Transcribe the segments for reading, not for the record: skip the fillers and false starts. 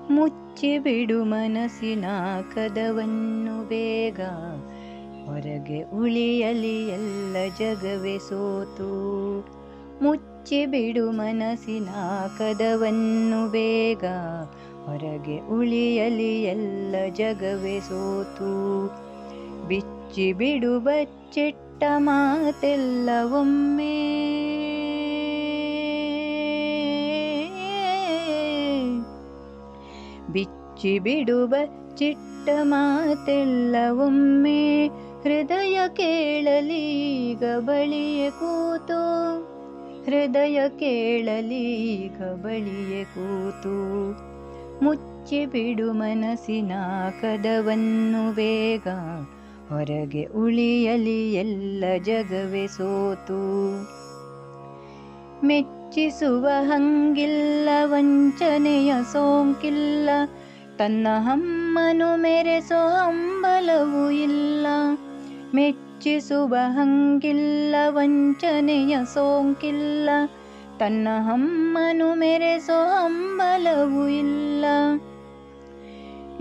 ಮುಚ್ಚಿಬಿಡು ಮನಸ್ಸಿನ ಕದವನ್ನು ಬೇಗ, ಹೊರಗೆ ಉಳಿಯಲಿ ಎಲ್ಲ ಜಗವೇ ಸೋತು. ಮುಚ್ಚಿಬಿಡು ಮನಸ್ಸಿನ ಕದವನ್ನು ಬೇಗ, ಹೊರಗೆ ಉಳಿಯಲಿ ಎಲ್ಲ ಜಗವೇ ಸೋತು. ಬಿಚ್ಚಿಬಿಡು ಬಚ್ಚಿಟ್ಟ ಮಾತೆಲ್ಲ ಒಮ್ಮೆ, ಬಿಚ್ಚಿಬಿಡು ಬಚ್ಚಿಟ್ಟ ಮಾತೆಲ್ಲ ಒಮ್ಮೆ. ಹೃದಯ ಕೇಳಲೀಗ ಬಳಿಯೇ ಕೂತು, ಹೃದಯ ಕೇಳಲೀಗ ಬಳಿಯೇ ಕೂತು. ಮುಚ್ಚಿಬಿಡು ಮನಸ್ಸಿನ ಕದವನ್ನು ಬೇಗ, ಹೊರಗೆ ಉಳಿಯಲಿ ಎಲ್ಲ ಜಗವೇ ಸೋತು. ಮೆಚ್ಚಿಸುವ ಹಂಗಿಲ್ಲ ವಂಚನೆಯ ಸೋಂಕಿಲ್ಲ, ತನ್ನ ಹಮ್ಮನು ಮೆರೆಸೋ ಹಂಬಲವೂ ಇಲ್ಲ. ಮೆಚ್ಚಿಸುವ ಹಂಗಿಲ್ಲ ವಂಚನೆಯ ಸೋಂಕಿಲ್ಲ, ತನ್ನ ಹಮ್ಮನು ಮೆರೆಸೋ ಹಂಬಲವೂ ಇಲ್ಲ.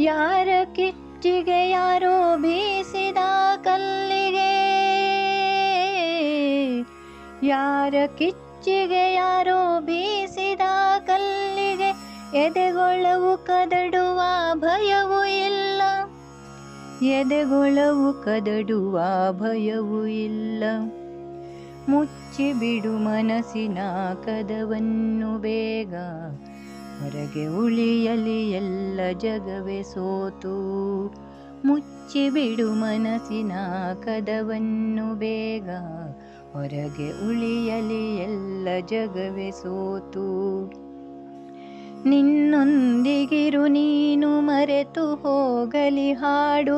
ಯಾರ ಕಿಚ್ಚಿಗೆ ಯಾರೋ ಬೀಸಿದ ಕಲ್ಲಿಗೆ, ಯಾರ ಕಿಚ್ಚಿಗೆ ಯಾರೋ ಬೀಸಿದ ಕಲ್ಲಿಗೆ, ಎದೆಗೊಳವು ಕದಡುವ ಭಯವೂ ಇಲ್ಲ, ಎದೆಗೊಳವು ಕದಡುವ ಭಯವೂ ಇಲ್ಲ. ಮುಚ್ಚಿಬಿಡು ಮನಸ್ಸಿನ ಕದವನ್ನು ಬೇಗ, ಹೊರಗೆ ಉಳಿಯಲಿ ಎಲ್ಲ ಜಗವೇ ಸೋತು. ಮುಚ್ಚಿಬಿಡು ಮನಸ್ಸಿನ ಕದವನ್ನು ಬೇಗ, ಹೊರಗೆ ಉಳಿಯಲಿ ಎಲ್ಲ ಜಗವೇ ಸೋತು. ನಿನ್ನೊಂದಿಗಿರು ನೀನು ಮರೆತು ಹೋಗಲಿ ಹಾಡು,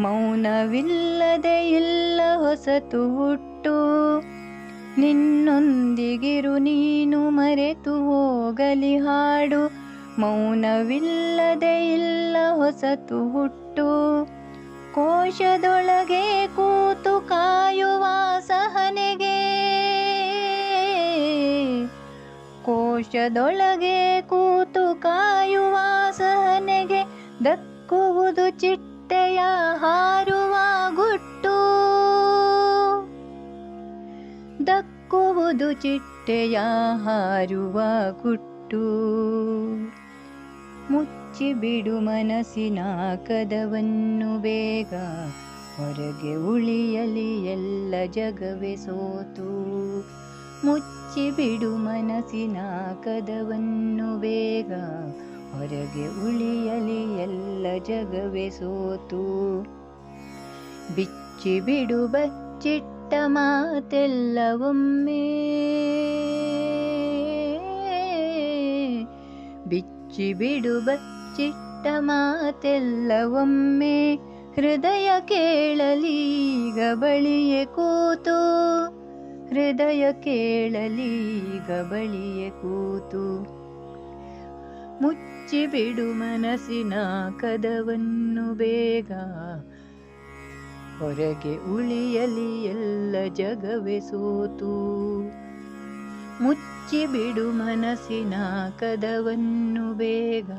ಮೌನವಿಲ್ಲದೆ ಇಲ್ಲ ಹೊಸತು ಹುಟ್ಟು. ನಿನ್ನೊಂದಿಗಿರು ನೀನು ಮರೆತು ಹೋಗಲಿ ಹಾಡು, ಮೌನವಿಲ್ಲದೆ ಇಲ್ಲ ಹೊಸತು ಹುಟ್ಟು. ಕೋಶದೊಳಗೆ ಕೂತು ಕಾಯುವ ಸಹನೆಗೆ, ಕೋಶದೊಳಗೆ ಕೂತು ಕಾಯುವ ಸಹನೆಗೆ, ದಕ್ಕುವುದು ಚಿಟ್ಟೆಯ ಹಾರುವ ಗುಟ್ಟು, ದಕ್ಕುವುದು ಚಿಟ್ಟೆಯ ಹಾರುವ ಗುಟ್ಟು. ಮುಚ್ಚಿಬಿಡು ಮನಸ್ಸಿನ ಕದವನ್ನು ಬೇಗ, ಹೊರಗೆ ಉಳಿಯಲಿ ಎಲ್ಲ ಜಗವೇ ಸೋತು. ಮುಚ್ಚಿಬಿಡು ಮನಸ್ಸಿನ ಕದವನ್ನು ಬೇಗ, ಹೊರಗೆ ಉಳಿಯಲಿ ಎಲ್ಲ ಜಗವೇ ಸೋತು. ಬಿಚ್ಚಿಬಿಡು ಬಚ್ಚಿಟ್ಟ ಮಾತೆಲ್ಲ ಒಮ್ಮೆ, ಬಿಚ್ಚಿಬಿಡು ಬಚ್ಚಿಟ್ಟ ಮಾತೆಲ್ಲ ಒಮ್ಮೆ. ಹೃದಯ ಕೇಳಲೀಗ ಬಳಿಯೇ ಕೂತು, ಹೃದಯ ಕೇಳಲೀಗ ಬಳಿಯೇ ಕೂತು. ಮುಚ್ಚಿಬಿಡು ಮನಸ್ಸಿನ ಕದವನ್ನು ಬೇಗ, ಹೊರಗೆ ಉಳಿಯಲಿ ಎಲ್ಲ ಜಗವೇ ಸೋತು. ಮುಚ್ಚಿಬಿಡು ಮನಸ್ಸಿನ ಕದವನ್ನು ಬೇಗ,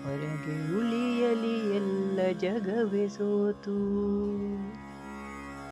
ಹೊರಗೆ ಉಳಿಯಲಿ ಎಲ್ಲ ಜಗವೇ ಸೋತು.